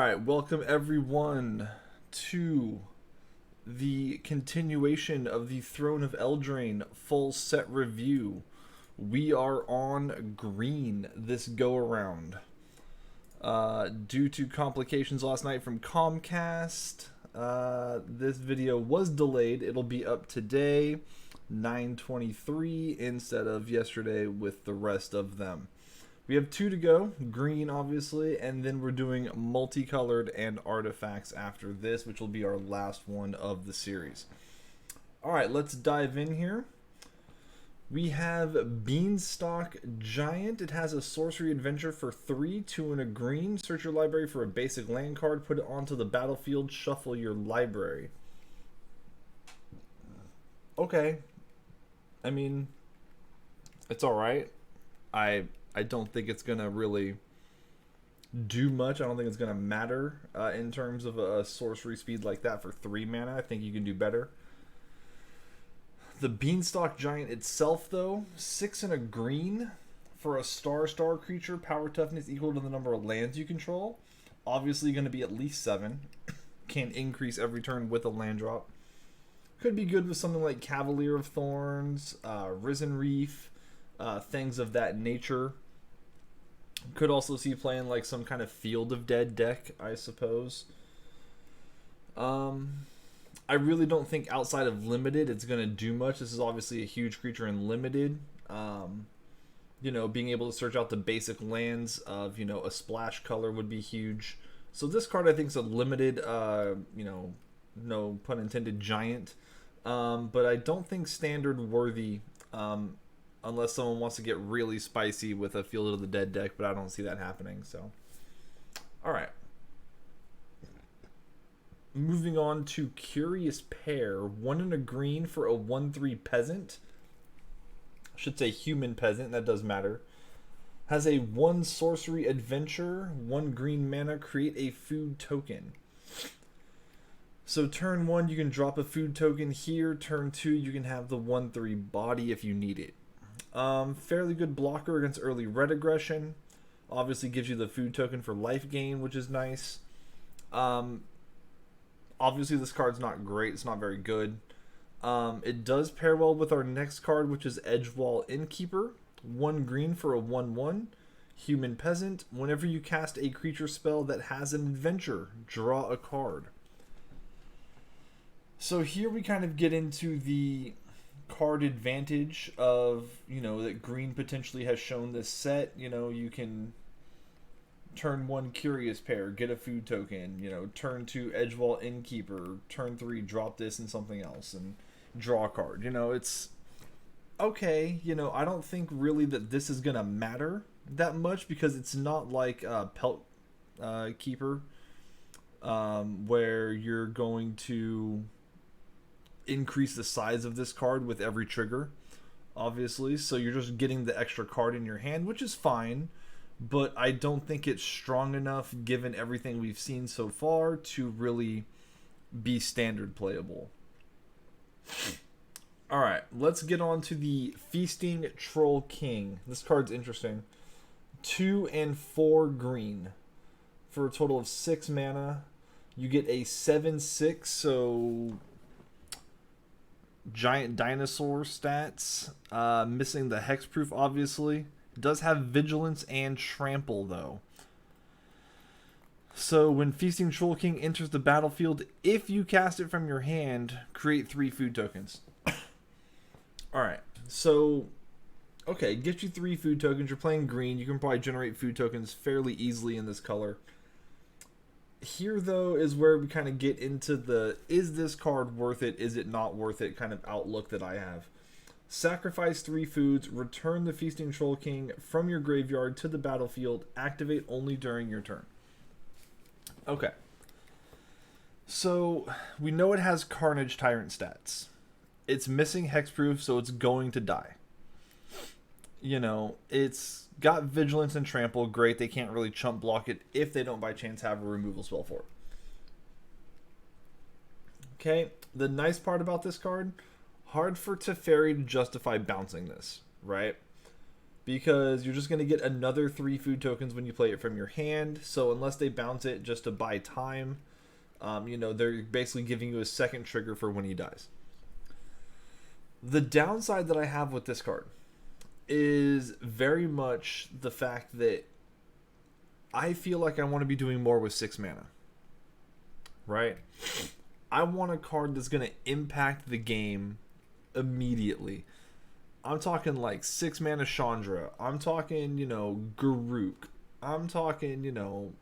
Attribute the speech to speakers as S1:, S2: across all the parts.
S1: Alright, welcome everyone to the continuation of the Throne of Eldraine full set review. We are on green this go around. Due to complications last night from Comcast, this video was delayed. It'll be up today, 9:23, instead of yesterday with the rest of them. We have two to go, green obviously, and then we're doing multicolored and artifacts after this, which will be our last one of the series. Alright, let's dive in here. We have Beanstalk Giant. It has a sorcery adventure for 3, 2 and a green. Search your library for a basic land card, put it onto the battlefield, shuffle your library. Okay. I mean, it's alright. I don't think it's going to really do much. I don't think it's going to matter in terms of a sorcery speed like that for 3 mana. I think you can do better. The Beanstalk Giant itself, though, 6 and a green for a star creature. Power toughness equal to the number of lands you control. Obviously going to be at least 7. Can increase every turn with a land drop. Could be good with something like Cavalier of Thorns, Risen Reef, things of that nature. Could also see playing like some kind of Field of Dead deck, I suppose. I really don't think outside of Limited it's going to do much. This is obviously a huge creature in Limited. You know, being able to search out the basic lands of, you know, a splash color would be huge. So this card I think is a limited, you know, no pun intended, giant. But I don't think standard worthy, unless someone wants to get really spicy with a Field of the Dead deck, but I don't see that happening. So, alright. Moving on to Curious Pair. 1 and a green for a 1/3 peasant. I should say human peasant, that does matter. Has a 1 sorcery adventure, 1 green mana, create a food token. So turn 1 you can drop a food token here. Turn 2 you can have the 1/3 body if you need it. Fairly good blocker against early red aggression. Obviously gives you the food token for life gain, which is nice. Obviously this card's not great. It's not very good. It does pair well with our next card, which is Edgewall Innkeeper. 1 green for a 1/1. Human Peasant. Whenever you cast a creature spell that has an adventure, draw a card. So here we kind of get into the card advantage of, you know, that green potentially has shown this set. You know, you can turn 1 Curious Pair, get a food token, you know, turn 2 Edgewall Innkeeper, turn 3 drop this and something else and draw a card. You know, it's okay. You know, I don't think really that this is gonna matter that much because it's not like Pelt Keeper, where you're going to increase the size of this card with every trigger, obviously. So you're just getting the extra card in your hand, which is fine, but I don't think it's strong enough given everything we've seen so far to really be standard playable. Alright, let's get on to the Feasting Troll King. This card's interesting. 2 and 4 green for a total of 6 mana. You get a 7/6, so giant dinosaur stats. Missing the hexproof, obviously. It does have vigilance and trample, though. So when Feasting Troll King enters the battlefield, if you cast it from your hand, create 3 food tokens. Alright, so okay, get you 3 food tokens. You're playing green. You can probably generate food tokens fairly easily in this color. Here, though, is where we kind of get into the, is this card worth it, is it not worth it kind of outlook that I have. Sacrifice 3 foods, return the Feasting Troll King from your graveyard to the battlefield, activate only during your turn. Okay. So, we know it has Carnage Tyrant stats. It's missing hexproof, so it's going to die. You know, it's got vigilance and trample. Great, they can't really chump block it if they don't by chance have a removal spell for it. Okay, the nice part about this card, hard for Teferi to justify bouncing this, right? because you're just going to get another 3 food tokens when you play it from your hand. So unless they bounce it just to buy time, they're basically giving you a second trigger for when he dies. The downside that I have with this card is very much the fact that I feel like I want to be doing more with 6 mana. Right? I want a card that's going to impact the game immediately. I'm talking like 6 mana Chandra. I'm talking, Garruk. I'm talking,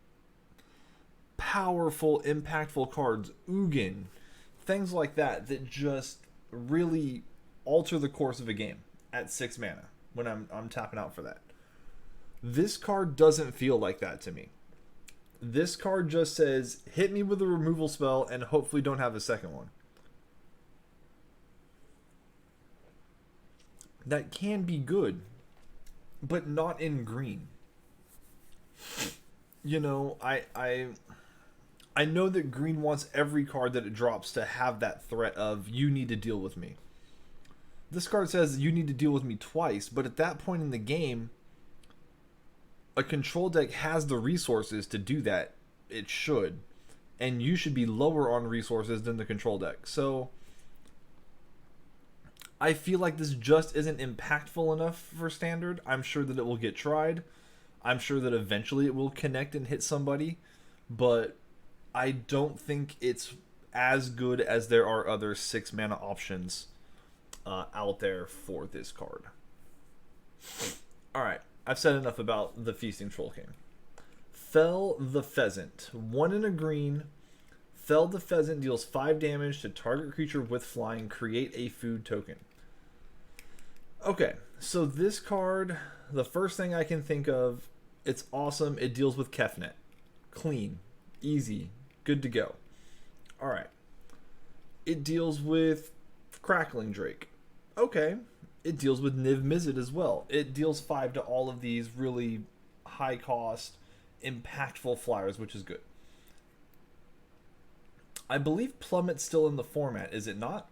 S1: powerful, impactful cards. Ugin. Things like that just really alter the course of a game at 6 mana when I'm tapping out for that. This card doesn't feel like that to me. This card just says, hit me with a removal spell and hopefully don't have a second one. That can be good, but not in green. I know that green wants every card that it drops to have that threat of, you need to deal with me. This card says you need to deal with me twice, but at that point in the game, a control deck has the resources to do that. It should. And you should be lower on resources than the control deck. So I feel like this just isn't impactful enough for standard. I'm sure that it will get tried. I'm sure that eventually it will connect and hit somebody. But I don't think it's as good as there are other 6 mana options out there for this card. Alright, I've said enough about the Feasting Troll King. Fell the Pheasant. 1 in a green. Fell the Pheasant deals 5 damage to target creature with flying. Create a food token. Okay, so this card, the first thing I can think of, it's awesome. It deals with Kefnet. Clean. Easy. Good to go. Alright. It deals with Crackling Drake. Okay. It deals with Niv Mizzet as well. It deals 5 to all of these really high cost, impactful flyers, which is good. I believe Plummet's still in the format, is it not?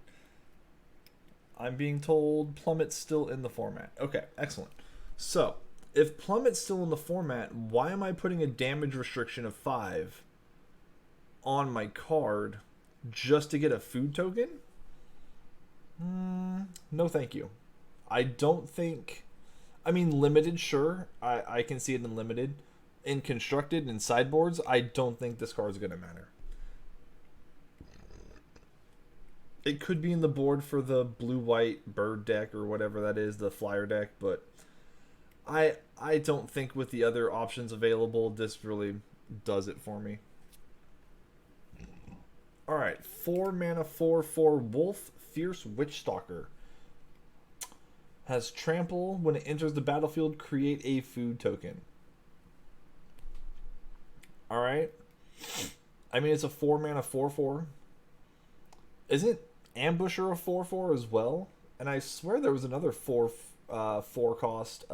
S1: I'm being told Plummet's still in the format. Okay, excellent. So, if Plummet's still in the format, why am I putting a damage restriction of 5 on my card just to get a food token? No thank you. I don't think... I mean, limited, sure. I can see it in limited. In constructed, in sideboards, I don't think this card's going to matter. It could be in the board for the blue-white bird deck or whatever that is, the flyer deck, but I don't think with the other options available, this really does it for me. Alright, 4 mana, 4/4 Wolf, Fierce Witchstalker. Has trample. When it enters the battlefield, create a food token. Alright. I mean, it's a 4 mana, 4/4. Isn't Ambusher a 4/4 as well? And I swear there was another 4 cost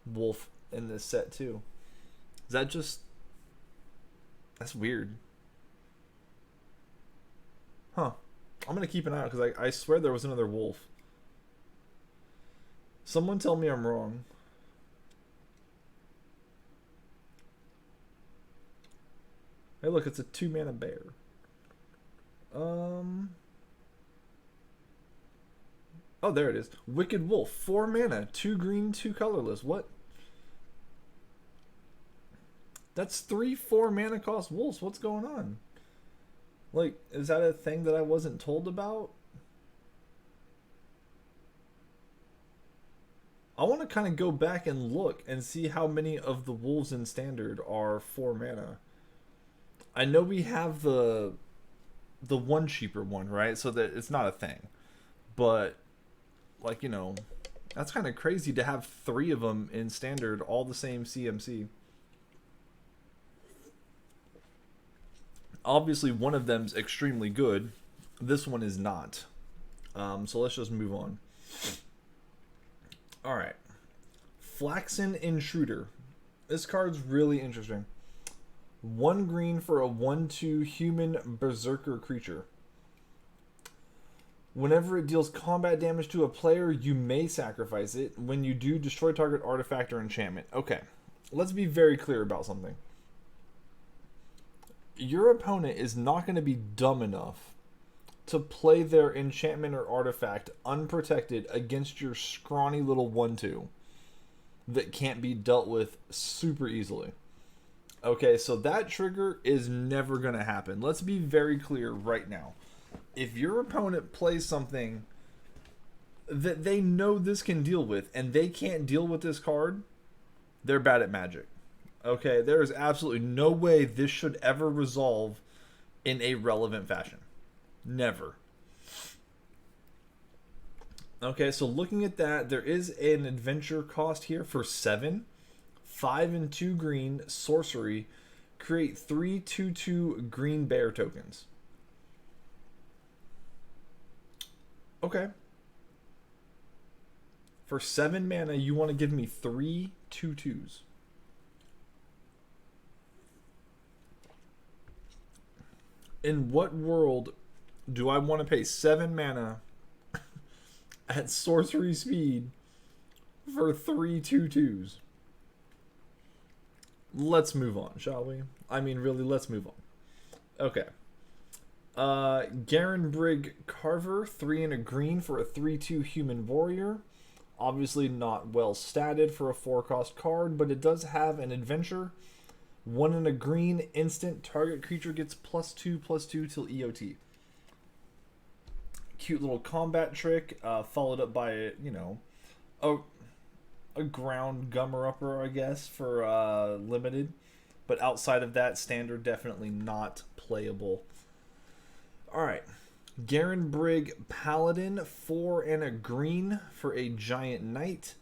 S1: wolf in this set too. Is that just... That's weird. Huh. I'm going to keep an eye out because I swear there was another wolf. Someone tell me I'm wrong. Hey, look, it's a 2 mana bear. Oh, there it is. Wicked Wolf, 4 mana, 2 green, 2 colorless. What? That's 3 4 mana cost wolves. What's going on? Like, is that a thing that I wasn't told about? I want to kind of go back and look and see how many of the wolves in standard are 4 mana. I know we have the one cheaper one, right? So that it's not a thing. But, like, that's kind of crazy to have 3 of them in standard, all the same CMC. Obviously, one of them's extremely good. This one is not. So let's just move on. Alright. Flaxen Intruder. This card's really interesting. 1 green for a 1/2 human berserker creature. Whenever it deals combat damage to a player, you may sacrifice it. When you do, destroy target artifact or enchantment. Okay, let's be very clear about something. Your opponent is not going to be dumb enough to play their enchantment or artifact unprotected against your scrawny little 1/2 that can't be dealt with super easily. Okay, so that trigger is never going to happen. Let's be very clear right now. If your opponent plays something that they know this can deal with and they can't deal with this card, they're bad at Magic. Okay, there is absolutely no way this should ever resolve in a relevant fashion. Never. Okay, so looking at that, there is an adventure cost here for 7. 5 and 2 green, sorcery. Create 3 2/2 green bear tokens. Okay. For 7 mana, you want to give me 3 2/2s. In what world do I want to pay 7 mana at sorcery speed for 3 2/2s? Let's move on, shall we? I mean, really, let's move on. Okay. Garen Brigg Carver, 3 and a green for a 3/2 human warrior. Obviously not well statted for a 4-cost card, but it does have an adventure. 1 and a green, instant, target creature gets +2/+2 till EOT. Cute little combat trick, followed up by, a ground gummer upper, I guess, for limited. But outside of that, standard definitely not playable. Alright. Garen Brigg Paladin, 4 and a green for a giant knight.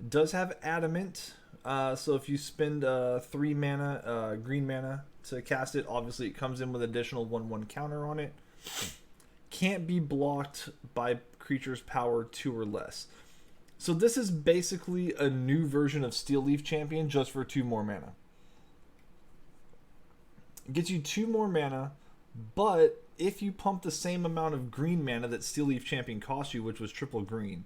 S1: Does have adamant. So if you spend 3 mana, green mana to cast it, obviously it comes in with additional 1/1 counter on it. Can't be blocked by creatures power 2 or less. So this is basically a new version of Steel Leaf Champion just for 2 more mana. It gets you 2 more mana, but if you pump the same amount of green mana that Steel Leaf Champion cost you, which was triple green,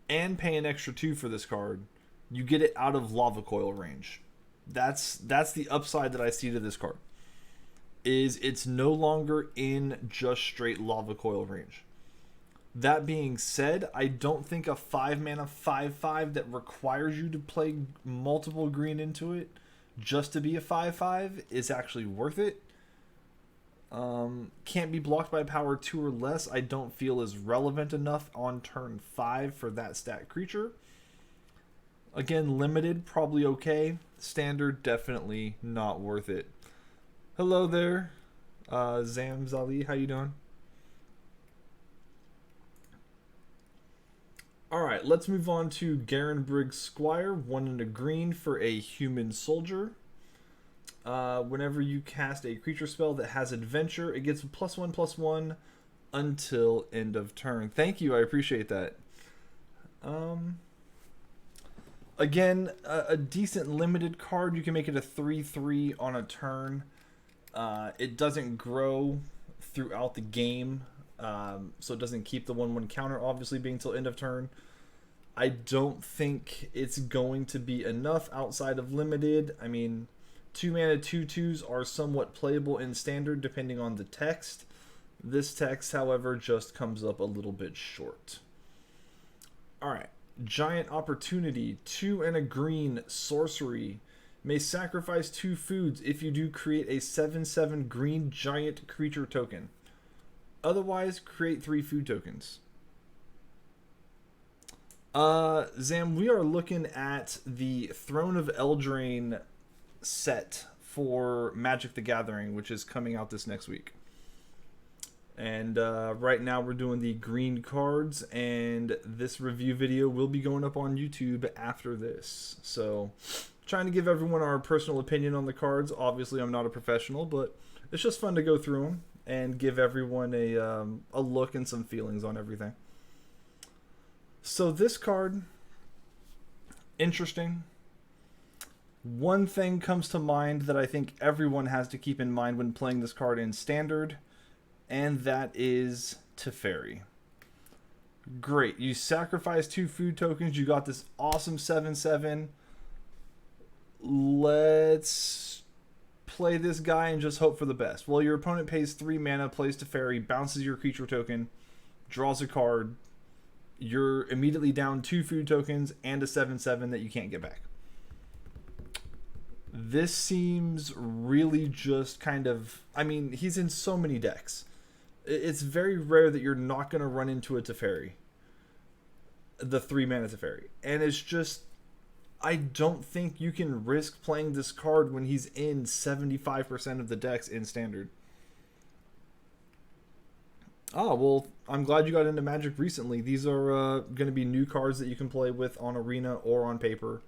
S1: and pay an extra 2 for this card, you get it out of Lava Coil range. That's the upside that I see to this card. Is it's no longer in just straight Lava Coil range. That being said, I don't think a 5 mana 5/5 that requires you to play multiple green into it just to be a 5/5 is actually worth it. Can't be blocked by power 2 or less, I don't feel is relevant enough on turn 5 for that stat creature. Again, limited, probably okay. Standard, definitely not worth it. Hello there, Zamzali, how you doing? Alright, let's move on to Garen Brigg Squire, 1 and a green for a human soldier. Whenever you cast a creature spell that has adventure, it gets +1/+1 until end of turn. Thank you, I appreciate that. Again, a decent limited card. You can make it a 3/3 on a turn. It doesn't grow throughout the game, so it doesn't keep the 1/1 counter, obviously, being till end of turn. I don't think it's going to be enough outside of limited. I mean, 2 mana 2/2s are somewhat playable in standard depending on the text. This text, however, just comes up a little bit short. Alright, Giant Opportunity, 2 and a green, sorcery. May sacrifice 2 foods if you do create a 7/7 green giant creature token. Otherwise, create 3 food tokens. Zam, we are looking at the Throne of Eldraine set for Magic the Gathering, which is coming out this next week. And right now we're doing the green cards, and this review video will be going up on YouTube after this. So, trying to give everyone our personal opinion on the cards. Obviously, I'm not a professional, but it's just fun to go through them and give everyone a look and some feelings on everything. So this card, interesting. One thing comes to mind that I think everyone has to keep in mind when playing this card in Standard, and that is Teferi. Great. You sacrifice 2 food tokens. You got this awesome 7/7. Let's play this guy and just hope for the best. Well, your opponent pays 3 mana, plays Teferi, bounces your creature token, draws a card. You're immediately down 2 food tokens and a 7/7 that you can't get back. This seems really just kind of... I mean, he's in so many decks. It's very rare that you're not going to run into a Teferi. The 3 mana Teferi. And it's just... I don't think you can risk playing this card when he's in 75% of the decks in Standard. Oh, well, I'm glad you got into Magic recently. These are going to be new cards that you can play with on Arena or on paper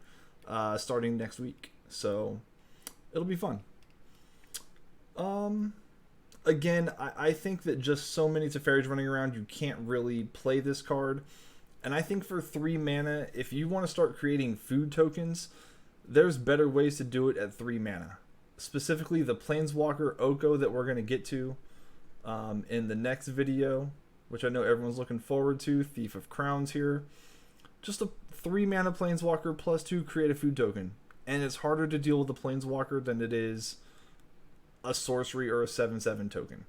S1: starting next week. So, it'll be fun. Again, I think that just so many Teferis running around, you can't really play this card. And I think for 3 mana, if you want to start creating food tokens, there's better ways to do it at 3 mana. Specifically, the Planeswalker Oko that we're going to get to in the next video, which I know everyone's looking forward to. Thief of Crowns here. Just a 3 mana Planeswalker plus 2 create a food token. And it's harder to deal with a Planeswalker than it is a sorcery or a 7/7 token.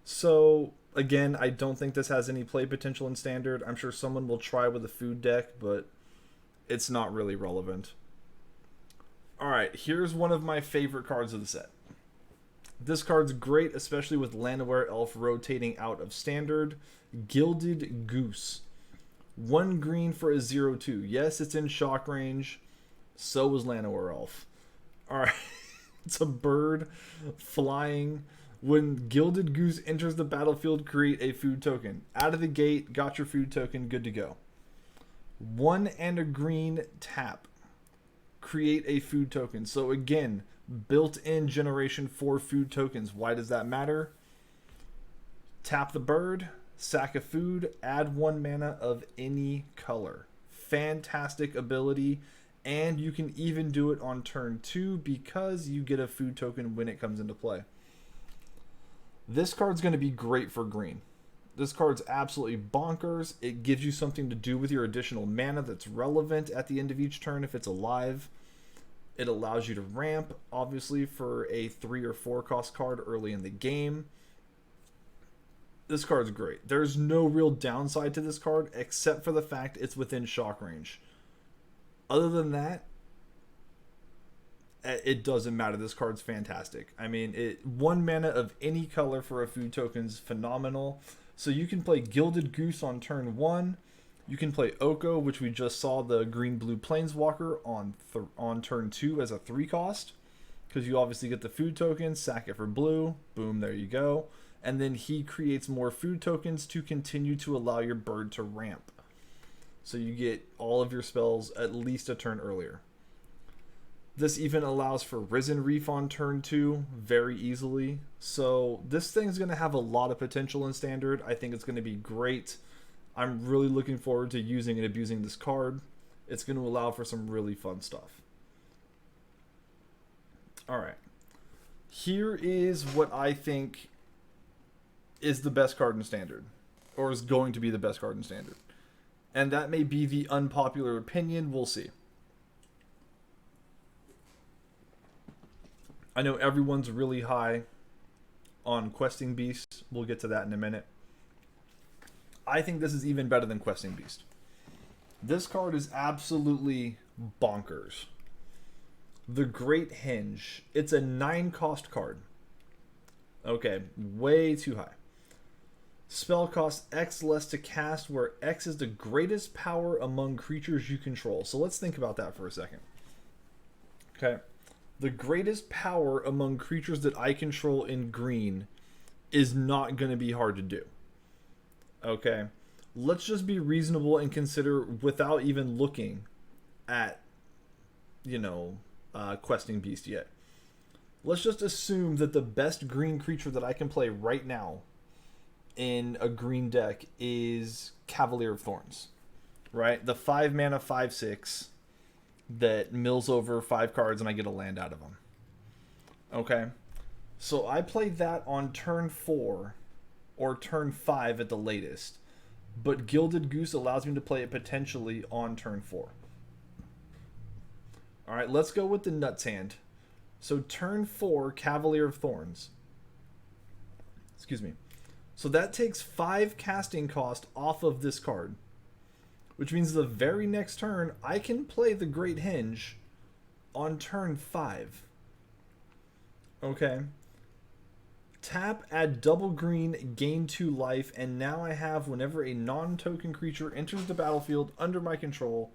S1: So, again, I don't think this has any play potential in Standard. I'm sure someone will try with a food deck, but it's not really relevant. Alright, here's one of my favorite cards of the set. This card's great, especially with Llanowar Elf rotating out of Standard. Gilded Goose. 1 green for a 0/2. Yes, it's in shock range. So was Llanowar Elf. Alright, it's a bird flying. When Gilded Goose enters the battlefield, create a food token. Out of the gate, got your food token, good to go. 1 and a green, tap. Create a food token. So again, built-in generation 4 food tokens. Why does that matter? Tap the bird, sack a food, add 1 mana of any color. Fantastic ability, and you can even do it on turn 2 because you get a food token when it comes into play. This card's going to be great for green. This card's absolutely bonkers. It gives you something to do with your additional mana that's relevant at the end of each turn if it's alive. It allows you to ramp, obviously, for a 3 or 4 cost card early in the game. This card's great. There's no real downside to this card except for the fact it's within shock range. Other than that, it doesn't matter. This card's fantastic. I mean, 1 mana of any color for a food token's phenomenal. So you can play Gilded Goose on turn 1. You can play Oko, which we just saw the green-blue Planeswalker on turn 2 as a 3 cost. Because you obviously get the food token, sack it for blue. Boom, there you go. And then he creates more food tokens to continue to allow your bird to ramp. So you get all of your spells at least a turn earlier. This even allows for Risen Reef on turn 2 very easily. So this thing's going to have a lot of potential in Standard. I think it's going to be great. I'm really looking forward to using and abusing this card. It's going to allow for some really fun stuff. Alright. Here is what I think is the best card in Standard. Or is going to be the best card in Standard. And that may be the unpopular opinion. We'll see. I know everyone's really high on Questing Beast. We'll get to that in a minute. I think this is even better than Questing Beast. This card is absolutely bonkers. The Great Hinge. It's a 9 cost card. Okay, way too high. Spell costs X less to cast, where X is the greatest power among creatures you control. So let's think about that for a second. Okay. The greatest power among creatures that I control in green is not going to be hard to do. Okay. Let's just be reasonable and consider, without even looking at, Questing Beast yet. Let's just assume that the best green creature that I can play right now in a green deck is Cavalier of Thorns. Right? The 5 mana 5/6 that mills over 5 cards and I get a land out of them. Okay. So I played that on turn 4 or turn 5 at the latest. But Gilded Goose allows me to play it potentially on turn 4. Alright, let's go with the Nuts hand. So turn 4, Cavalier of Thorns. Excuse me. So that takes 5 casting cost off of this card. Which means the very next turn, I can play the Great Henge on turn 5. Okay. Tap, add double green, gain 2 life, and now I have whenever a non-token creature enters the battlefield under my control,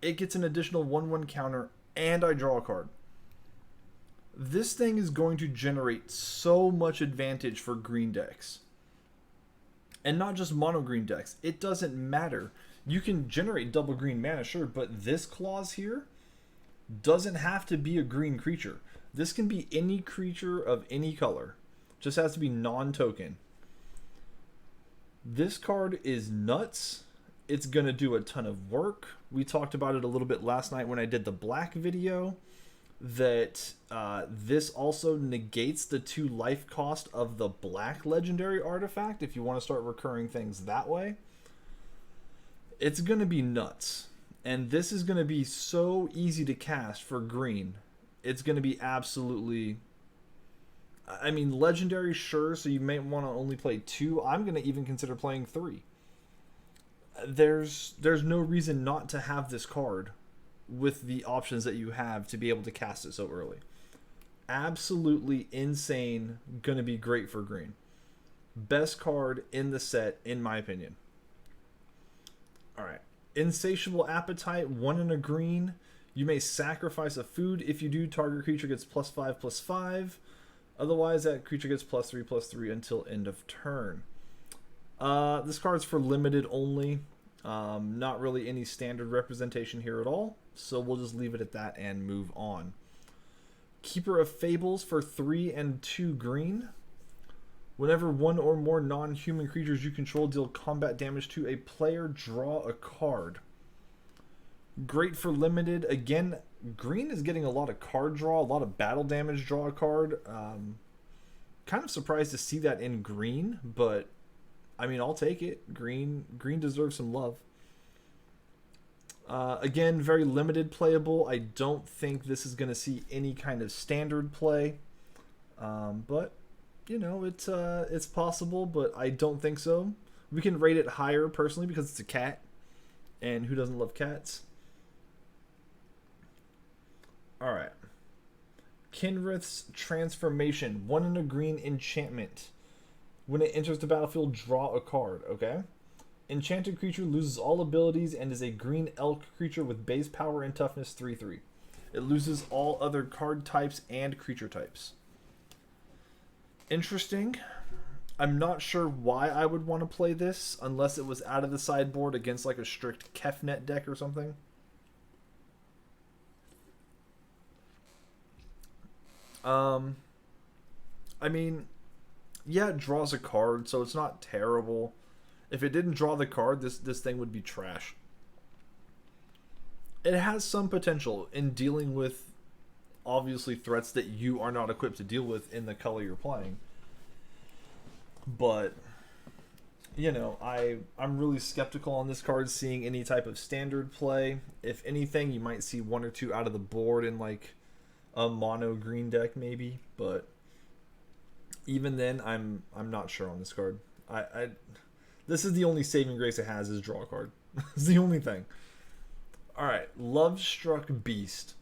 S1: it gets an additional 1/1 counter, and I draw a card. This thing is going to generate so much advantage for green decks. And not just mono green decks. It doesn't matter. You can generate double green mana, sure, but this clause here doesn't have to be a green creature. This can be any creature of any color. Just has to be non-token. This card is nuts. It's going to do a ton of work. We talked about it a little bit last night when I did the black video. That this also negates the 2 life cost of the black legendary artifact if you want to start recurring things that way. It's going to be nuts. And this is going to be so easy to cast for green. It's going to be absolutely... I mean, legendary, sure, so you may want to only play 2. I'm going to even consider playing 3. There's no reason not to have this card with the options that you have to be able to cast it so early. Absolutely insane. Going to be great for green. Best card in the set, in my opinion. Alright. Insatiable Appetite, 1 and a green. You may sacrifice a food. If you do, target creature gets +5/+5. Otherwise, that creature gets +3/+3 until end of turn. This card's for limited only. Not really any standard representation here at all. So we'll just leave it at that and move on. Keeper of Fables for 3 and 2 green. Whenever 1 or more non-human creatures you control deal combat damage to a player, draw a card. Great for limited. Again, green is getting a lot of card draw, a lot of battle damage draw a card. Kind of surprised to see that in green, but I mean, I'll take it. Green deserves some love. Again, very limited playable. I don't think this is going to see any kind of standard play. But, you know, it's possible, but I don't think so. We can rate it higher, personally, because it's a cat. And who doesn't love cats? Alright. Kinrith's Transformation. 1 and a green enchantment. When it enters the battlefield, draw a card, okay? Enchanted creature loses all abilities and is a green elk creature with base power and toughness 3/3. It loses all other card types and creature types. Interesting. I'm not sure why I would want to play this unless it was out of the sideboard against like a strict Kefnet deck or something. I mean, yeah, it draws a card, so it's not terrible. If it didn't draw the card, this thing would be trash. It has some potential in dealing with, obviously, threats that you are not equipped to deal with in the color you're playing. But, you know, I'm really skeptical on this card seeing any type of standard play. If anything, you might see 1 or 2 out of the board in, like, a mono green deck, maybe. But even then, I'm not sure on this card. This is the only saving grace it has, is draw a card. It's the only thing. Alright, Lovestruck Beast.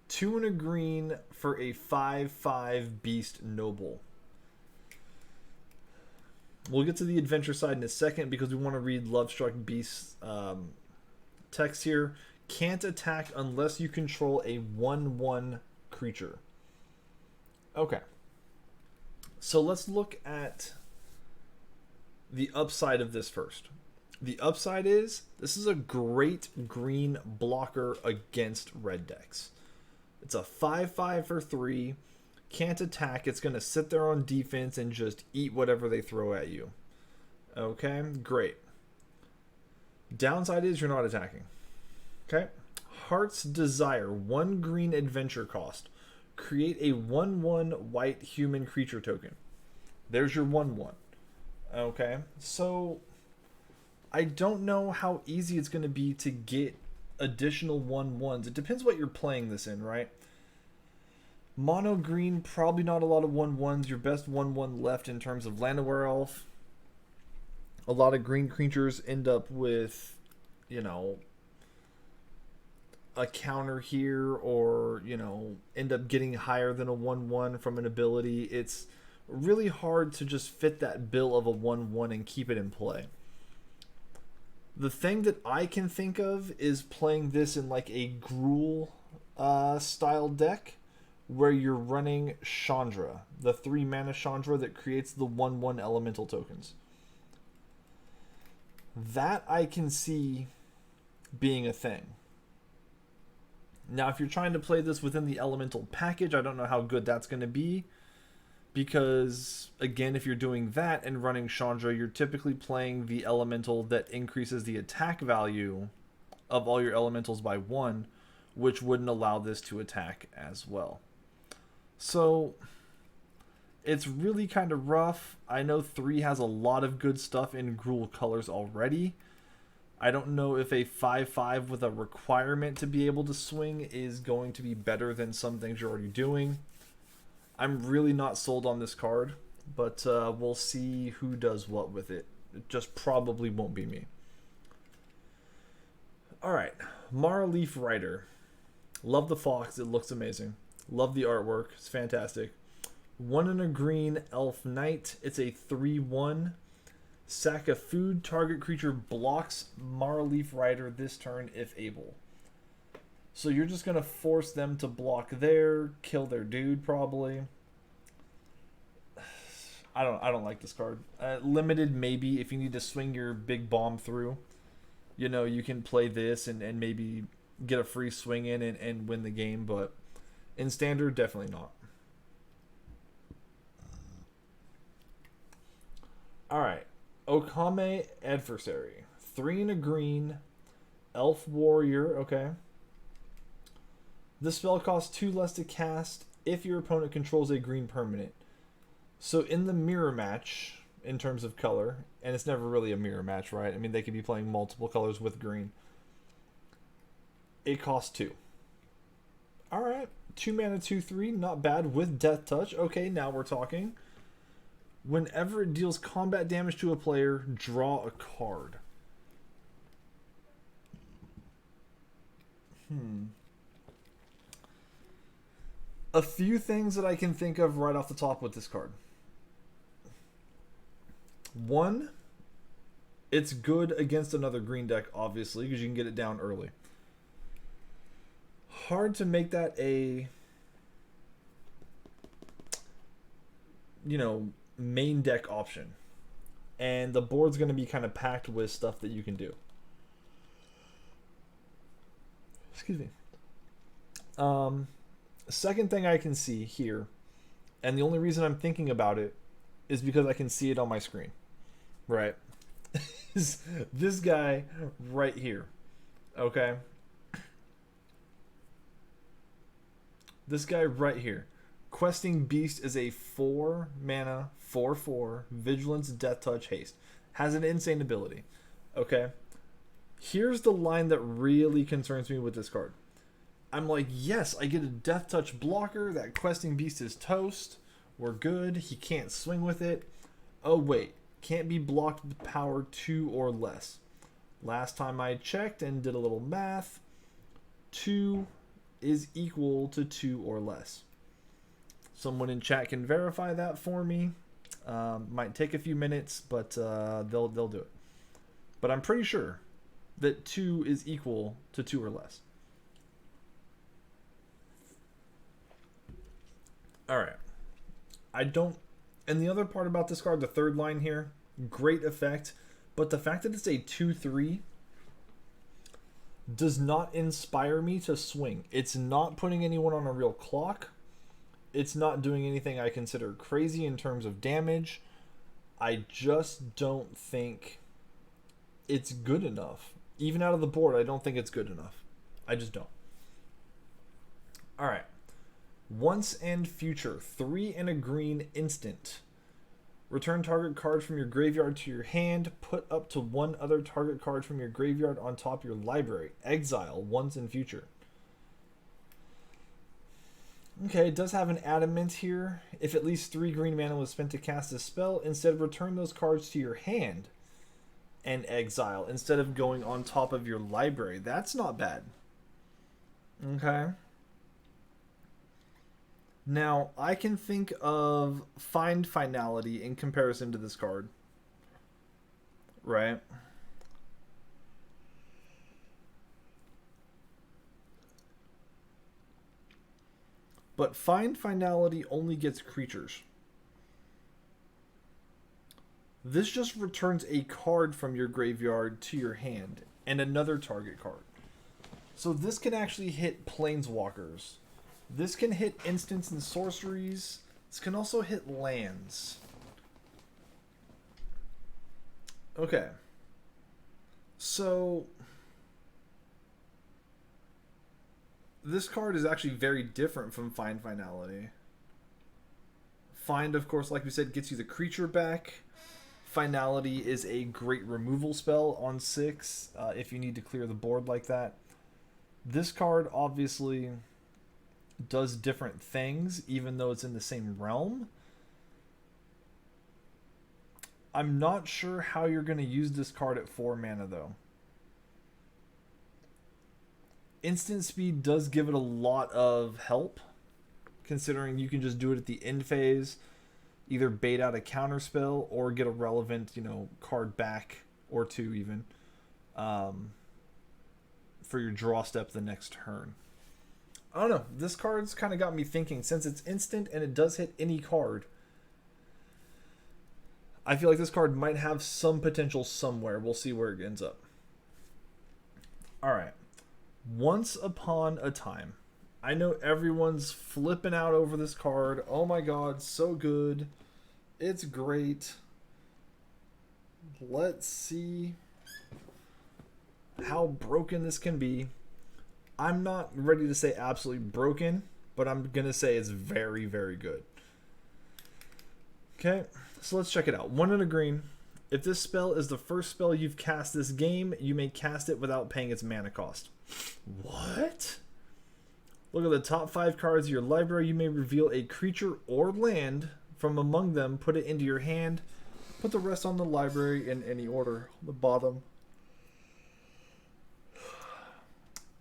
S1: 2 and a green for a 5/5 Beast Noble. We'll get to the adventure side in a second because we want to read Lovestruck Beast's text here. Can't attack unless you control a 1/1 creature. Okay. So let's look at the upside of this first. The upside is this is a great green blocker against red decks. It's a 5/5 for 3. Can't attack. It's going to sit there on defense and just eat whatever they throw at you. Okay, great. Downside is you're not attacking. Okay. Heart's Desire. 1 green adventure cost. Create a 1/1 white human creature token. There's your 1/1. Okay, so I don't know how easy it's going to be to get additional 1/1s. It depends what you're playing this in, right? Mono green, probably not a lot of 1/1s. Your best 1/1 left in terms of Landaware Elf. A lot of green creatures end up with, you know, a counter here, or, end up getting higher than a 1/1 from an ability. It's really hard to just fit that bill of a 1/1 and keep it in play. The thing that I can think of is playing this in like a Gruul style deck where you're running Chandra, the 3 mana Chandra that creates the 1/1 elemental tokens. That I can see being a thing. Now, if you're trying to play this within the elemental package, I don't know how good that's going to be. Because, again, if you're doing that and running Chandra, you're typically playing the elemental that increases the attack value of all your elementals by 1, which wouldn't allow this to attack as well. So, it's really kind of rough. I know 3 has a lot of good stuff in Gruul colors already. I don't know if a 5/5 with a requirement to be able to swing is going to be better than some things you're already doing. I'm really not sold on this card, but we'll see who does what with it. It just probably won't be me. Alright, Marleaf Rider. Love the fox, it looks amazing. Love the artwork, it's fantastic. 1 and a green elf knight. It's a 3/1. Sack a food. Target creature blocks Marleaf Rider this turn if able. So you're just going to force them to block there, kill their dude probably. I don't like this card. Limited maybe if you need to swing your big bomb through. You can play this and maybe get a free swing in and win the game, but in standard, definitely not. Alright. Okame Adversary. 3 and a green. Elf Warrior, okay. This spell costs 2 less to cast if your opponent controls a green permanent. So in the mirror match, in terms of color, and it's never really a mirror match, right? I mean, they could be playing multiple colors with green. It costs 2. Alright, 2 mana, 2/3, not bad with Death Touch. Okay, now we're talking. Whenever it deals combat damage to a player, draw a card. A few things that I can think of right off the top with this card. 1, it's good against another green deck, obviously, because you can get it down early. Hard to make that a, main deck option. And the board's going to be kind of packed with stuff that you can do. Excuse me. Second thing I can see here, and the only reason I'm thinking about it is because I can see it on my screen. Right? Is this guy right here. Okay? This guy right here. Questing Beast is a 4 mana, 4/4, Vigilance, Death Touch, Haste. Has an insane ability. Okay? Here's the line that really concerns me with this card. I'm like, yes, I get a Death Touch blocker. That Questing Beast is toast. We're good. He can't swing with it. Oh, wait. Can't be blocked with power 2 or less. Last time I checked and did a little math, 2 is equal to 2 or less. Someone in chat can verify that for me. Might take a few minutes, but they'll do it. But I'm pretty sure that 2 is equal to 2 or less. Alright. And the other part about this card, the third line here, great effect, but the fact that it's a 2/3 does not inspire me to swing. It's not putting anyone on a real clock. It's not doing anything I consider crazy in terms of damage. I just don't think it's good enough. Even out of the board, I don't think it's good enough. I just don't. Alright. Once and Future. 3 and a green instant. Return target card from your graveyard to your hand. Put up to one other target card from your graveyard on top of your library. Exile once in future. Okay, it does have an adamant here. If at least 3 green mana was spent to cast a spell, instead return those cards to your hand and exile instead of going on top of your library. That's not bad. Okay. Now, I can think of Find Finality in comparison to this card. Right? But Find Finality only gets creatures. This just returns a card from your graveyard to your hand and another target card. So this can actually hit planeswalkers. This can hit instants and sorceries. This can also hit lands. Okay. So this card is actually very different from Find Finality. Find, of course, like we said, gets you the creature back. Finality is a great removal spell on 6 if you need to clear the board like that. This card obviously does different things, even though it's in the same realm. I'm not sure how you're going to use this card at 4 mana, though. Instant speed does give it a lot of help, considering you can just do it at the end phase, either bait out a counter spell or get a relevant, card back or 2 even, for your draw step the next turn. I don't know. This card's kind of got me thinking, since it's instant and it does hit any card, I feel like this card might have some potential somewhere. We'll see where it ends up. Alright. Once Upon a Time. I know everyone's flipping out over this card. Oh my god, so good. It's great. Let's see how broken this can be. I'm not ready to say absolutely broken, but I'm going to say it's very, very good. Okay, so let's check it out. 1 and a green. If this spell is the first spell you've cast this game, you may cast it without paying its mana cost. What? Look at the top 5 cards of your library. You may reveal a creature or land from among them, put it into your hand, put the rest on the library in any order. On the bottom.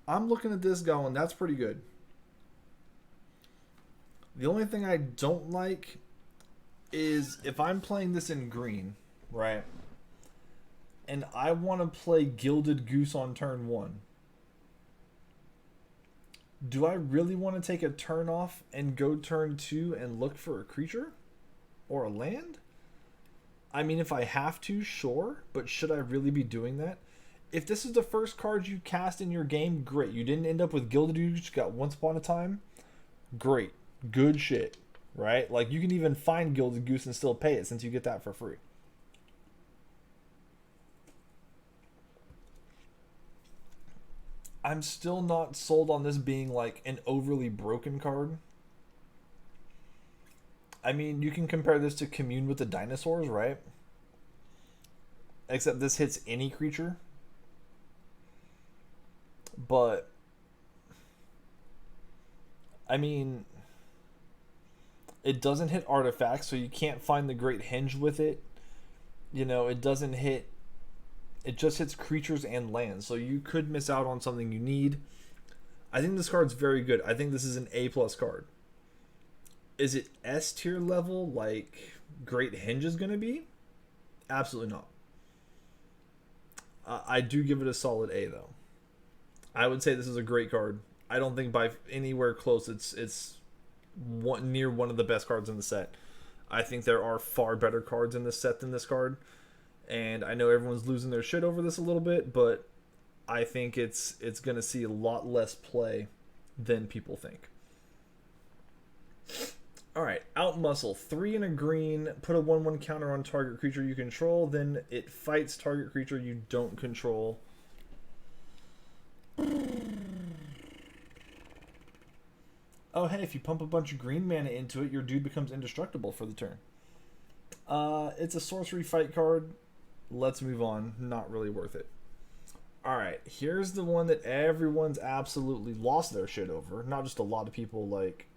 S1: I'm looking at this going, that's pretty good. The only thing I don't like is if I'm playing this in green, right? And I want to play Gilded Goose on turn 1. Do I really want to take a turn off and go turn 2 and look for a creature? Or a land? I mean, if I have to, sure. But should I really be doing that? If this is the first card you cast in your game, great. You didn't end up with Gilded Goose, you got Once Upon a Time. Great. Good shit. Right? Like, you can even find Gilded Goose and still pay it since you get that for free. I'm still not sold on this being like an overly broken card. I mean, you can compare this to Commune with the Dinosaurs, right? Except this hits any creature. But I mean, it doesn't hit artifacts, so you can't find the Great Henge with it. It doesn't hit. It just hits creatures and lands, so you could miss out on something you need. I think this card's very good. I think this is an A+ card. Is it S tier level like Great Henge is going to be? Absolutely not. I do give it a solid A, though. I would say this is a great card. I don't think by anywhere close it's near one of the best cards in the set. I think there are far better cards in this set than this card. And I know everyone's losing their shit over this a little bit, but I think it's going to see a lot less play than people think. Alright, Outmuscle. 3 and a green. Put a 1/1 counter on target creature you control. Then it fights target creature you don't control. Oh, hey, if you pump a bunch of green mana into it, your dude becomes indestructible for the turn. It's a sorcery fight card. Let's move on. Not really worth it. Alright, here's the one that everyone's absolutely lost their shit over. Not just a lot of people, like,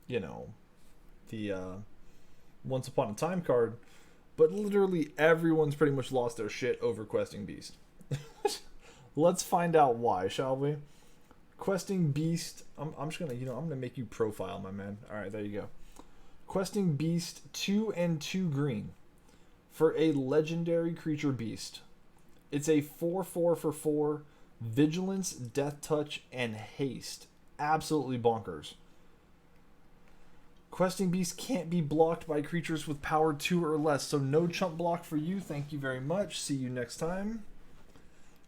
S1: you know, the Once Upon a Time card, but literally everyone's pretty much lost their shit over Questing Beast. Let's find out why, shall we? Questing Beast, I'm just gonna, I'm gonna make you profile, my man. Alright, there you go. Questing Beast, 2 and 2 green for a legendary creature beast. It's a 4/4 for 4, vigilance, death touch, and haste. Absolutely bonkers. Questing Beast can't be blocked by creatures with power 2 or less, so no chump block for you. Thank you very much. See you next time.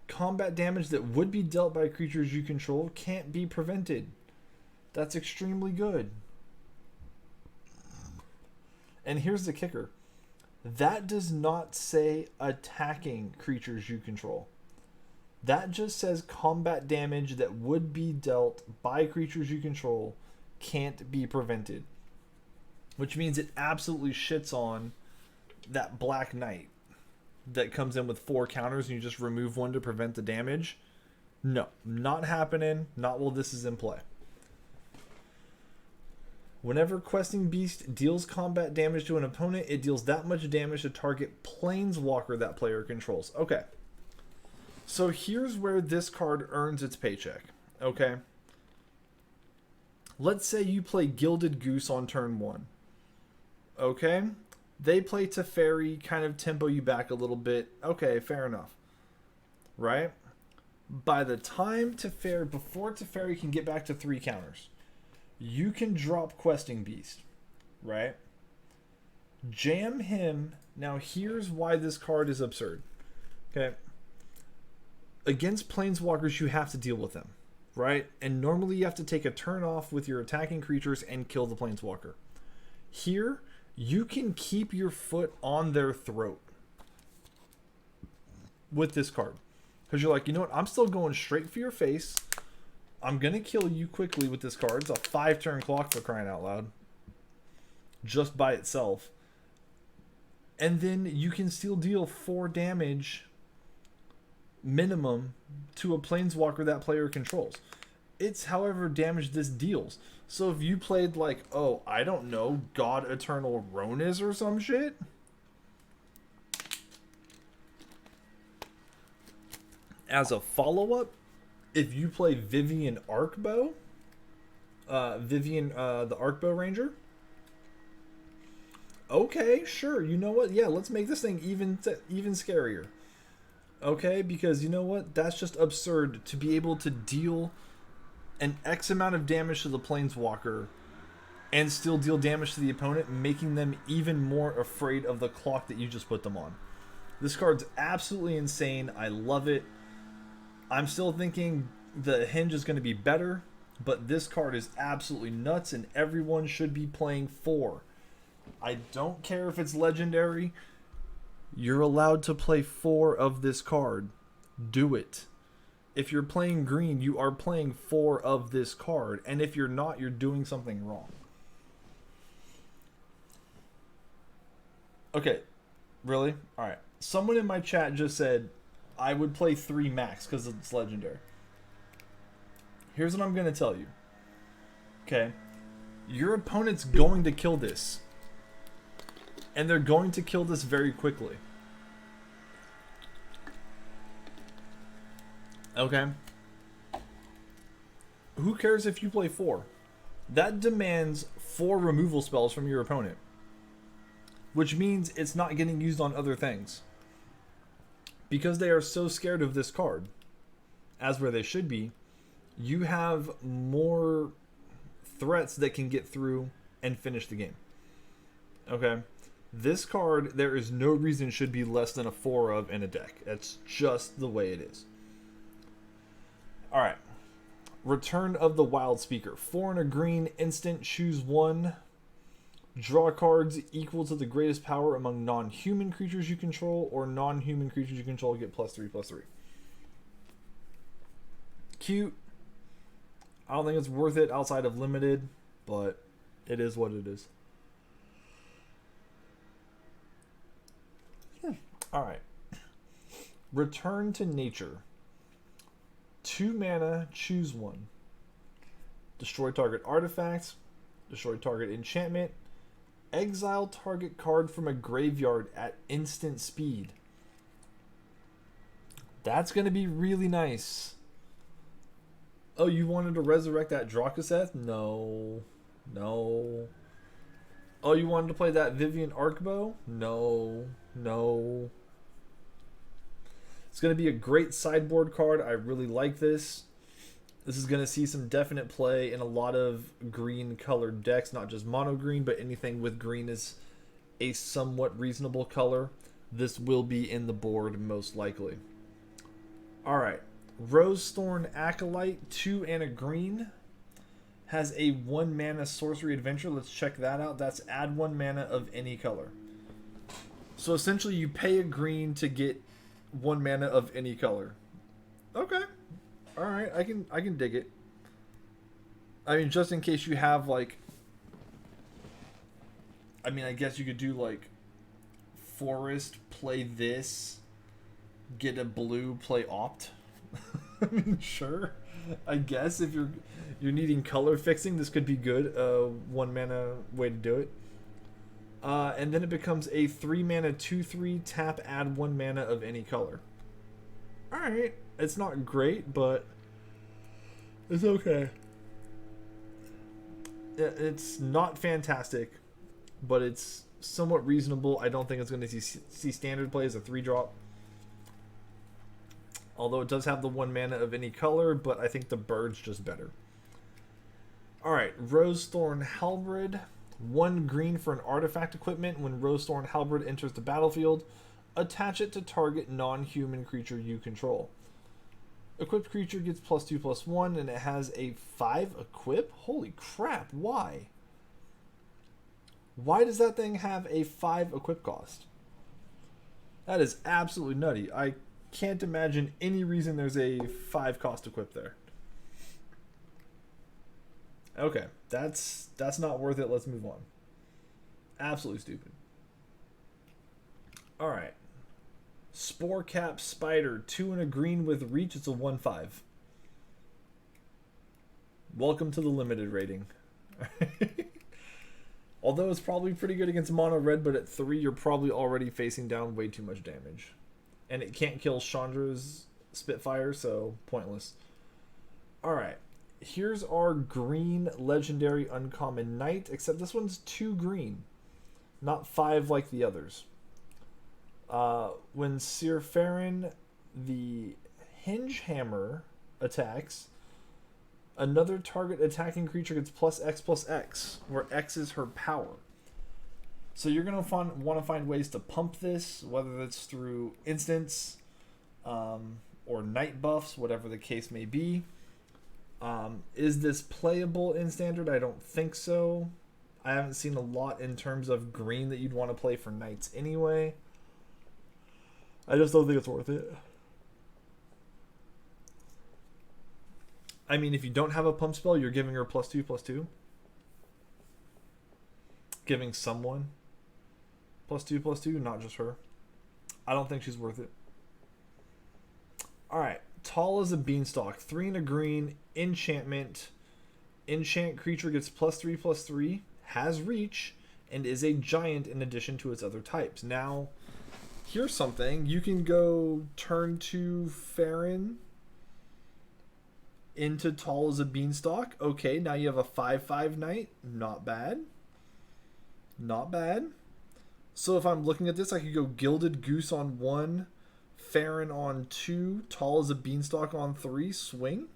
S1: Combat damage that would be dealt by creatures you control can't be prevented. That's extremely good. And here's the kicker. That does not say attacking creatures you control. That just says combat damage that would be dealt by creatures you control can't be prevented. Which means it absolutely shits on that Black Knight that comes in with 4 counters and you just remove 1 to prevent the damage. No, not happening. Not while this is in play. Whenever Questing Beast deals combat damage to an opponent, it deals that much damage to target planeswalker that player controls. Okay. So here's where this card earns its paycheck. Okay. Let's say you play Gilded Goose on turn 1. Okay. They play Teferi, kind of tempo you back a little bit. Okay, fair enough. Right? By the time before Teferi can get back to 3 counters, you can drop Questing Beast, right? Jam him. Now here's why this card is absurd. Okay. Against planeswalkers, you have to deal with them, right? And normally you have to take a turn off with your attacking creatures and kill the planeswalker. Here, you can keep your foot on their throat with this card. Because you're like, you know what? I'm still going straight for your face. I'm going to kill you quickly with this card. It's a 5-turn clock, for crying out loud. Just by itself. And then you can still deal 4 damage minimum to a planeswalker that player controls. It's however damage this deals. So if you played like, oh, I don't know, God Eternal Ronis or some shit, as a follow-up, if you play Vivian Arkbow, the Arkbow Ranger, okay, sure, you know what? Yeah, let's make this thing even scarier. Okay, because you know what? That's just absurd to be able to deal an X amount of damage to the planeswalker and still deal damage to the opponent, making them even more afraid of the clock that you just put them on. This card's absolutely insane. I love it. I'm still thinking the hinge is going to be better, but this card is absolutely nuts and everyone should be playing 4. I don't care if it's legendary. You're allowed to play 4 of this card. Do it. If you're playing green, you are playing 4 of this card. And if you're not, you're doing something wrong. Okay. Really? Alright. Someone in my chat just said, I would play 3 max because it's legendary. Here's what I'm going to tell you. Okay. Your opponent's going to kill this. And they're going to kill this very quickly. Okay. Who cares if you play 4? That demands 4 removal spells from your opponent. Which means it's not getting used on other things. Because they are so scared of this card, as where they should be, you have more threats that can get through and finish the game. Okay? This card, there is no reason should be less than a 4 of in a deck. That's just the way it is. Alright. Return of the Wild Speaker. 4 and a green, instant, choose 1. Draw cards equal to the greatest power among non-human creatures you control, or non-human creatures you control get +3/+3. Cute. I don't think it's worth it outside of limited, but it is what it is. Alright. Return to nature. 2 mana, choose one. Destroy target artifacts. Destroy target enchantment. Exile target card from a graveyard at instant speed. That's going to be really nice. Oh, you wanted to resurrect that Drakaseth? No. No. Oh, you wanted to play that Vivian Arkbow? No. No. It's going to be a great sideboard card. I really like this. This is going to see some definite play in a lot of green colored decks, not just mono green, but anything with green is a somewhat reasonable color. This will be in the board most likely. Alright, Rosethorn Acolyte, 2 and a green, has a 1 mana sorcery adventure. Let's check that out. That's add 1 mana of any color. So essentially you pay a green to get 1 mana of any color. Okay. Alright, I can dig it. I mean, just in case you have, like... I mean, I guess you could do, like... Forest, play this... Get a blue, play Opt. I mean, sure. I guess if you're needing color fixing, this could be good. 1 mana way to do it. And then it becomes a 3 mana 2/3 tap, add 1 mana of any color. Alright. It's not great, but it's okay. It's not fantastic, but it's somewhat reasonable. I don't think it's going to see standard play as a 3-drop. Although it does have the 1 mana of any color, but I think the bird's just better. Alright, Rosethorn Halberd. 1 green for an artifact equipment. When Rosethorn Halberd enters the battlefield, attach it to target non-human creature you control. Equipped creature gets +2/+1, and it has a 5 equip? Holy crap, why? Why does that thing have a 5 equip cost? That is absolutely nutty. I can't imagine any reason there's a 5 cost equip there. Okay, that's not worth it. Let's move on. Absolutely stupid. Alright. Sporecap Spider, 2 and a green with reach. It's a 1/5. Welcome to the limited rating. Although it's probably pretty good against mono red, but at 3 you're probably already facing down way too much damage. And it can't kill Chandra's Spitfire, so pointless. Alright. Here's our green legendary uncommon knight, except this one's 2 green, not 5 like the others. When Sirfarin, the Hinge Hammer, attacks, another target attacking creature gets +X/+X, where X is her power. So you're going to want to find ways to pump this, whether that's through instants or night buffs, whatever the case may be. Is this playable in Standard? I don't think so. I haven't seen a lot in terms of green that you'd want to play for knights anyway. I just don't think it's worth it. I mean, if you don't have a pump spell, you're giving her +2/+2. Giving someone +2/+2, not just her. I don't think she's worth it. Alright. Tall as a Beanstalk. 3 and a green. Enchantment. Enchant creature gets +3/+3. Has reach. And is a giant in addition to its other types. Now, here's something. You can go turn 2 Farron into Tall as a Beanstalk. Okay, now you have a 5/5 knight. Not bad. Not bad. So if I'm looking at this, I could go Gilded Goose on 1, Farron on 2, Tall as a Beanstalk on 3, swing.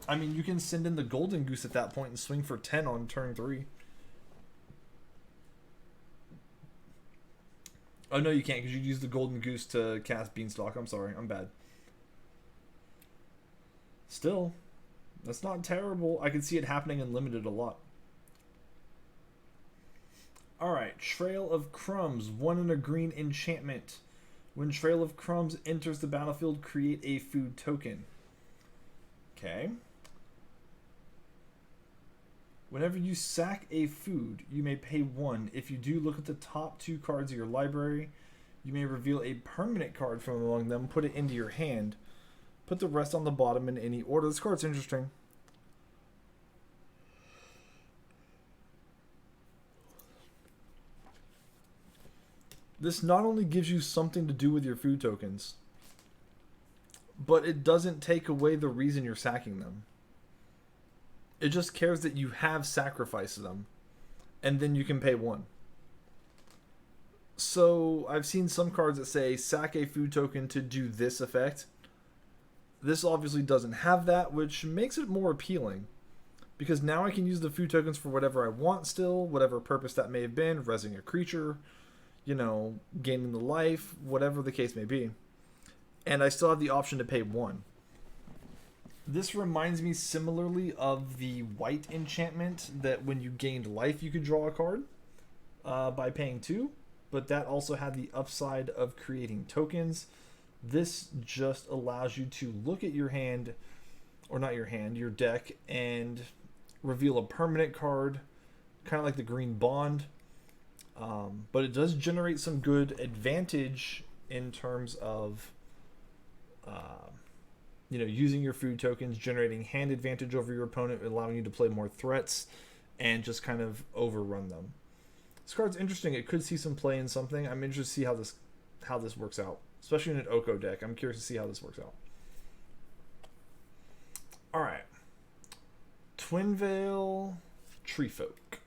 S1: I mean, you can send in the Golden Goose at that point and swing for 10 on turn 3. Oh, no, you can't, because you'd use the Golden Goose to cast Beanstalk. I'm sorry, I'm bad. Still, that's not terrible. I can see it happening in Limited a lot. Alright, Trail of Crumbs, 1 and a green enchantment. When Trail of Crumbs enters the battlefield, create a food token. Okay. Whenever you sack a food, you may pay 1. If you do, look at the top 2 cards of your library. You may reveal a permanent card from among them, put it into your hand. Put the rest on the bottom in any order. This card's interesting. This not only gives you something to do with your food tokens, but it doesn't take away the reason you're sacking them. It just cares that you have sacrificed them, and then you can pay 1. So I've seen some cards that say sack a food token to do this effect. This obviously doesn't have that, which makes it more appealing. Because now I can use the food tokens for whatever I want still, whatever purpose that may have been, rezzing a creature, gaining the life, whatever the case may be. And I still have the option to pay 1. This reminds me similarly of the white enchantment that when you gained life you could draw a card by paying 2. But that also had the upside of creating tokens. This just allows you to look at your hand, or not your hand, your deck, and reveal a permanent card, kind of like the green bond. But it does generate some good advantage in terms of using your food tokens, generating hand advantage over your opponent, allowing you to play more threats, and just kind of overrun them. This card's interesting. It could see some play in something. I'm interested to see how this works out, especially in an Oko deck. I'm curious to see how this works out. All right, Twinvale Treefolk,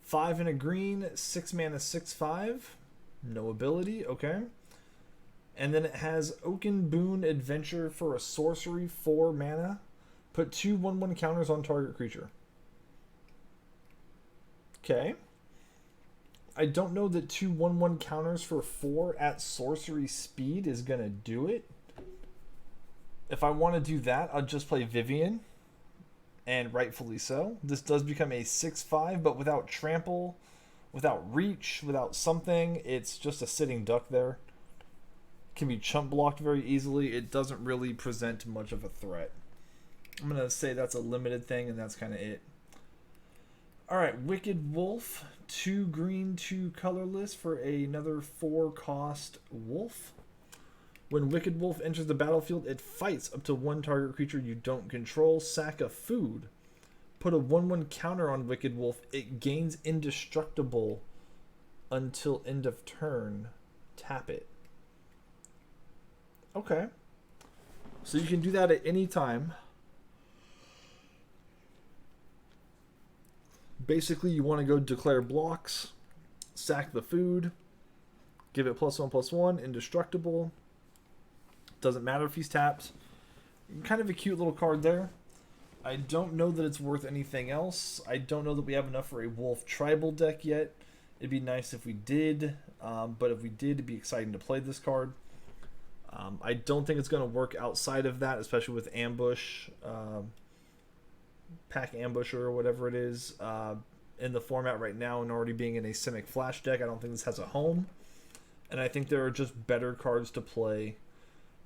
S1: 5 and a green, 6 mana, 6/5, no ability. Okay, and then it has Oaken Boon Adventure for a sorcery, 4 mana. Put 2 1/1 counters on target creature. Okay. I don't know that 2 1/1 counters for 4 at sorcery speed is going to do it. If I want to do that, I'll just play Vivian, and rightfully so. This does become a 6/5, but without trample, without reach, without something. It's just a sitting duck there. Can be chump blocked very easily. It doesn't really present much of a threat. I'm going to say that's a limited thing, and that's kind of it. Alright, Wicked Wolf, 2 green, 2 colorless for another 4 cost wolf. When Wicked Wolf enters the battlefield, it fights up to 1 target creature you don't control. Sack a food. Put a 1/1 counter on Wicked Wolf. It gains indestructible until end of turn. Tap it. Okay. So you can do that at any time. Basically, you want to go declare blocks, sack the food, give it +1/+1, indestructible. Doesn't matter if he's tapped. Kind of a cute little card there. I don't know that it's worth anything else. I don't know that we have enough for a wolf tribal deck yet. It'd be nice if we did, but if we did, it'd be exciting to play this card. I don't think it's going to work outside of that, especially with ambush. Pack Ambusher or whatever it is in the format right now, and already being an Asimic Flash deck, I don't think this has a home. And I think there are just better cards to play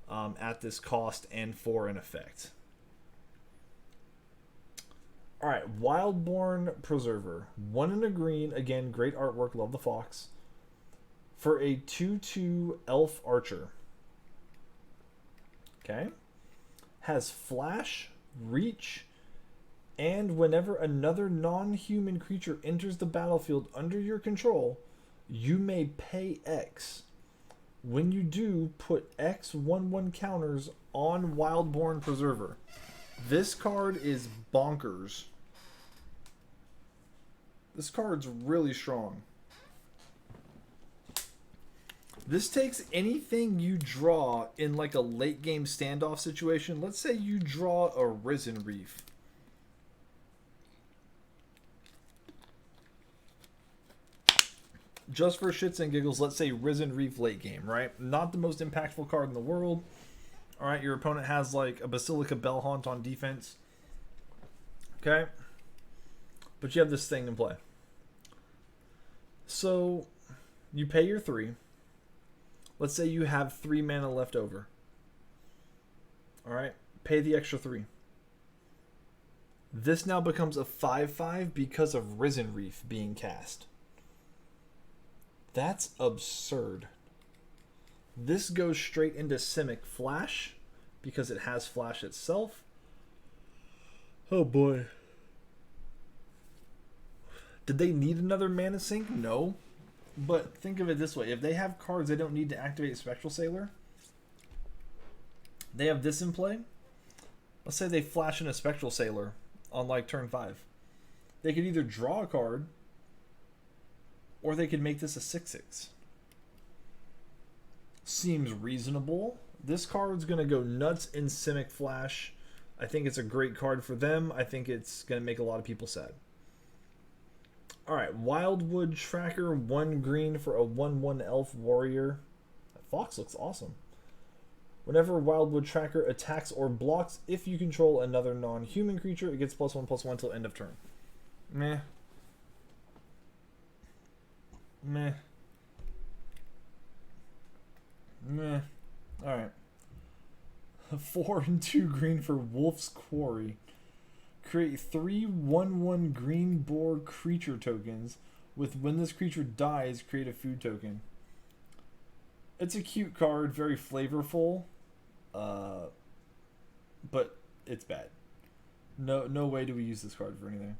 S1: at this cost and for an effect. Alright, Wildborn Preserver, 1 and a green, again, great artwork, love the fox, for a 2/2 Elf Archer. Okay, has flash, reach, and whenever another non-human creature enters the battlefield under your control, you may pay X. When you do, put X 1/1 counters on Wildborn Preserver. This card is bonkers. This card's really strong. This takes anything you draw in like a late game standoff situation. Let's say you draw a Risen Reef. Just for shits and giggles, let's say Risen Reef late game, right? Not the most impactful card in the world. Alright, your opponent has like a Basilica Bellhaunt on defense. Okay? But you have this thing in play. So, you pay your 3. Let's say you have 3 mana left over. Alright? Pay the extra 3. This now becomes a 5/5 because of Risen Reef being cast. That's absurd. This goes straight into Simic Flash because it has Flash itself. Oh boy. Did they need another mana sink? No. But think of it this way. If they have cards they don't need to activate Spectral Sailor, they have this in play. Let's say they flash in a Spectral Sailor on like turn 5. They could either draw a card or they could make this a 6/6. Seems reasonable. This card's going to go nuts in Simic Flash. I think it's a great card for them. I think it's going to make a lot of people sad. Alright, Wildwood Tracker, 1 green for a 1/1 elf warrior. That fox looks awesome. Whenever Wildwood Tracker attacks or blocks, if you control another non-human creature, it gets +1/+1 until end of turn. Meh. Meh. Meh. Alright. 4 and 2 green for Wolf's Quarry. Create 3 1/1 green boar creature tokens with when this creature dies, create a food token. It's a cute card, very flavorful, but it's bad. No way do we use this card for anything.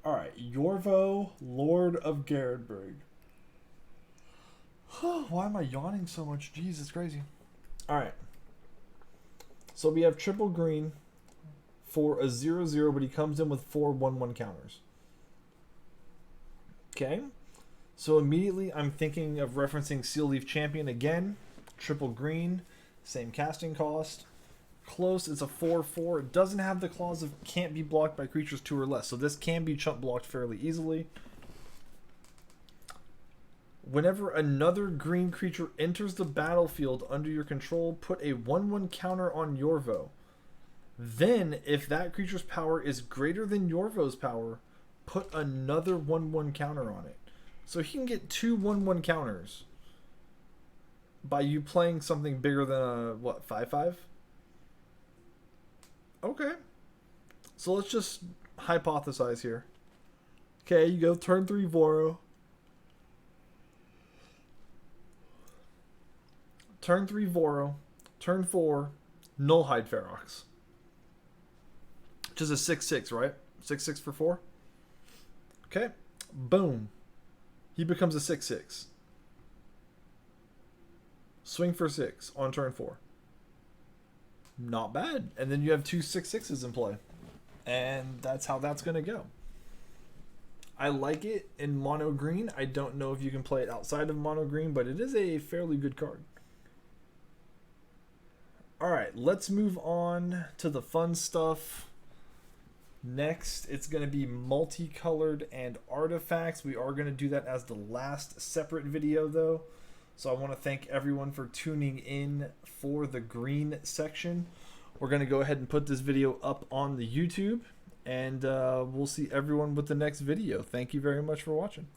S1: Alright, Yorvo, Lord of Garredburg. Why am I yawning so much? Jeez, it's crazy. Alright. So we have triple green for a 0/0, but he comes in with 4 1/1 counters. Okay. So immediately I'm thinking of referencing Seal Leaf Champion again. Triple green, same casting cost. Close, it's a 4/4. It doesn't have the clause of can't be blocked by creatures 2 or less. So this can be chump blocked fairly easily. Whenever another green creature enters the battlefield under your control, put a 1/1 counter on Yorvo. Then, if that creature's power is greater than Yorvo's power, put another 1/1 counter on it. So he can get 2 1/1 counters by you playing something bigger than a, what, 5/5? Okay. So let's just hypothesize here. Okay, you go turn 3 Voro. Turn 3 Voro. Turn 4 Nullhide Ferox. Which is a 6/6, right? 6/6 for 4. Okay. Boom. He becomes a 6/6. Swing for 6 on turn 4. Not bad. And then you have 2 6/6s in play. And that's how that's going to go. I like it in mono green. I don't know if you can play it outside of mono green, but it is a fairly good card. Alright, let's move on to the fun stuff. Next, it's going to be multicolored and artifacts. We are going to do that as the last separate video, though. So I want to thank everyone for tuning in for the green section. We're going to go ahead and put this video up on the YouTube, and we'll see everyone with the next video. Thank you very much for watching.